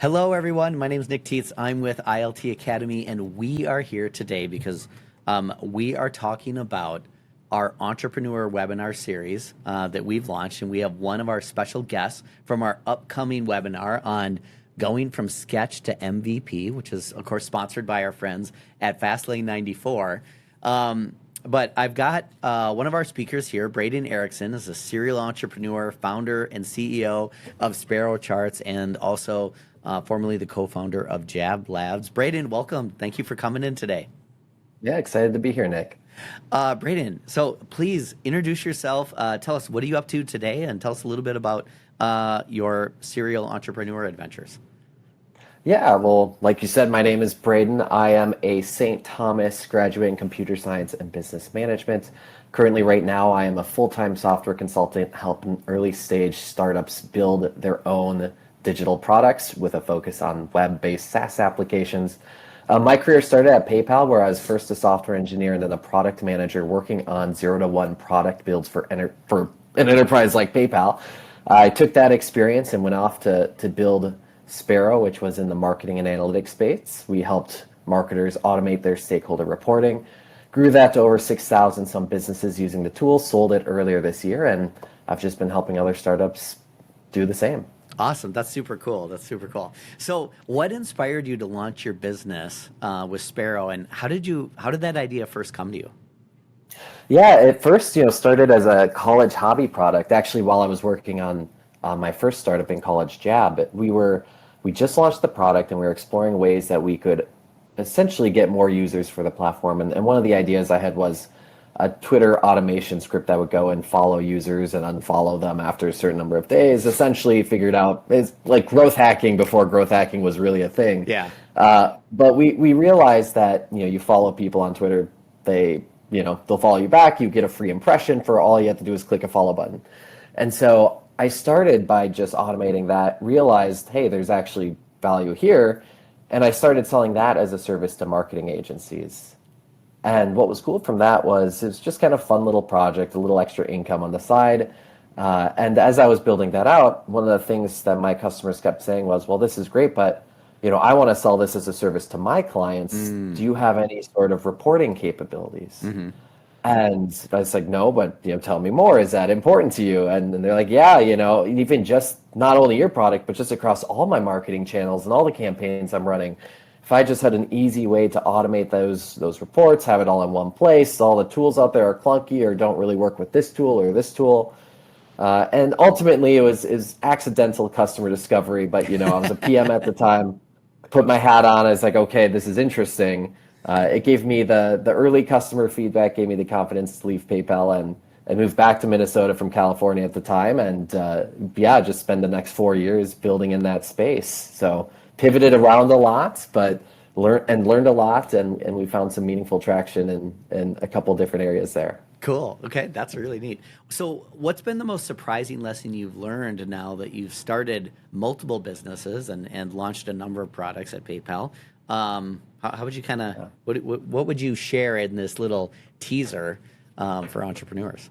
Hello, everyone. My name is Nick Tietz. I'm with ILT Academy, and we are here today because we are talking about our entrepreneur webinar series that we've launched, and we have one of our special guests from our upcoming webinar on going from sketch to MVP, which is, of course, sponsored by our friends at Fastlane 94. But I've got one of our speakers here, Braden Ericson, is a serial entrepreneur, founder and CEO of Sparrow Charts, and also formerly the co-founder of Jab Labs. Braden, welcome. Thank you for coming in today. Yeah, excited to be here, Nick. Braden, so please introduce yourself. Tell us, what are you up to today? And tell us a little bit about your serial entrepreneur adventures. Yeah, well, like you said, my name is Braden. I am a St. Thomas graduate in computer science and business management. Currently, right now, I am a full-time software consultant helping early stage startups build their own digital products with a focus on web-based SaaS applications. My career started at PayPal, where I was first a software engineer and then a product manager working on 0 to 1 product builds for an enterprise like PayPal. I took that experience and went off to build Sparrow, which was in the marketing and analytics space. We helped marketers automate their stakeholder reporting, grew that to over 6,000 some businesses using the tool, sold it earlier this year, and I've just been helping other startups do the same. Awesome. That's super cool. That's super cool. So what inspired you to launch your business with Sparrow, and how did that idea first come to you? Yeah, it first, started as a college hobby product. Actually, while I was working on my first startup in college, Jab, we just launched the product and we were exploring ways that we could essentially get more users for the platform. And one of the ideas I had was a Twitter automation script that would go and follow users and unfollow them after a certain number of days. Essentially figured out it's like growth hacking before growth hacking was really a thing. Yeah. But we realized that, you follow people on Twitter, they'll follow you back, you get a free impression for all you have to do is click a follow button. And so I started by just automating that, realized, hey, there's actually value here. And I started selling that as a service to marketing agencies. And what was cool from that was it was just kind of fun little project, a little extra income on the side. And as I was building that out, one of the things that my customers kept saying was, well, this is great, but I want to sell this as a service to my clients. Do you have any sort of reporting capabilities? Mm-hmm. And I was like, no, but tell me more. Is that important to you? And they're like, yeah, even just not only your product, but just across all my marketing channels and all the campaigns I'm running. If I just had an easy way to automate those reports, have it all in one place, all the tools out there are clunky or don't really work with this tool or this tool. And ultimately, it was accidental customer discovery. But I was a PM at the time, put my hat on. I was like, okay, this is interesting. It gave me the early customer feedback, gave me the confidence to leave PayPal and move back to Minnesota from California at the time. And just spend the next 4 years building in that space. So pivoted around a lot, but learned a lot. And we found some meaningful traction in a couple different areas there. Cool. Okay, that's really neat. So what's been the most surprising lesson you've learned now that you've started multiple businesses and launched a number of products at PayPal? How would you what would you share in this little teaser for entrepreneurs?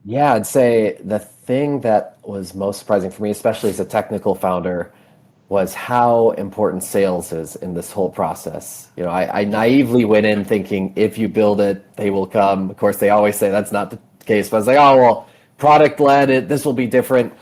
Yeah, I'd say the thing that was most surprising for me, especially as a technical founder, was how important sales is in this whole process. I naively went in thinking if you build it, they will come. Of course, they always say that's not the case, but I was like, oh, well, product led, this will be different.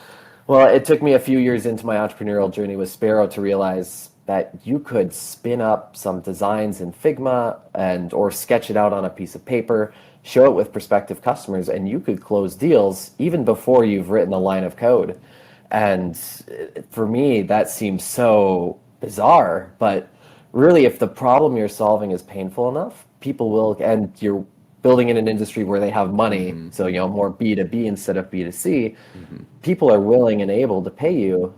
Well, it took me a few years into my entrepreneurial journey with Sparrow to realize that you could spin up some designs in Figma or sketch it out on a piece of paper, show it with prospective customers, and you could close deals even before you've written a line of code. And for me, that seems so bizarre, but really, if the problem you're solving is painful enough, people will, and you're building in an industry where they have money, Mm-hmm. so more B2B instead of B2C, Mm-hmm. people are willing and able to pay you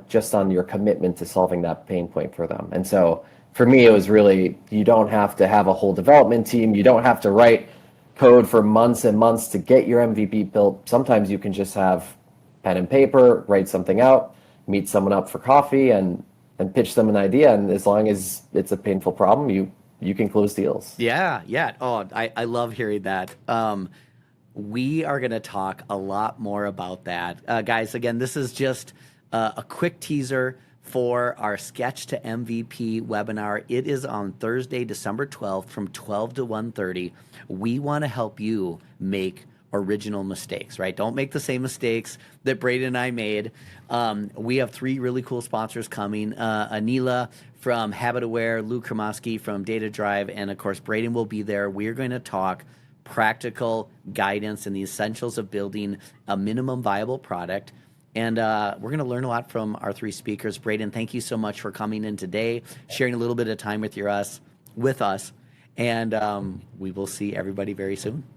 just on your commitment to solving that pain point for them. And so for me, it was really, you don't have to have a whole development team, you don't have to write code for months and months to get your MVP built. Sometimes you can just have pen and paper, write something out, meet someone up for coffee and pitch them an idea. And as long as it's a painful problem, you can close deals. Yeah, yeah. Oh, I love hearing that. We are going to talk a lot more about that. Guys, again, this is just a quick teaser for our Sketch to MVP webinar. It is on Thursday, December 12th from 12 to 1:30. We want to help you make original mistakes, right? Don't make the same mistakes that Braden and I made. We have 3 really cool sponsors coming. Anila from Habit Aware, Lou Kramoski from Data Drive, and of course, Braden will be there. We're going to talk practical guidance and the essentials of building a minimum viable product. And we're going to learn a lot from our 3 speakers. Braden, thank you so much for coming in today, sharing a little bit of time with us. And we will see everybody very soon.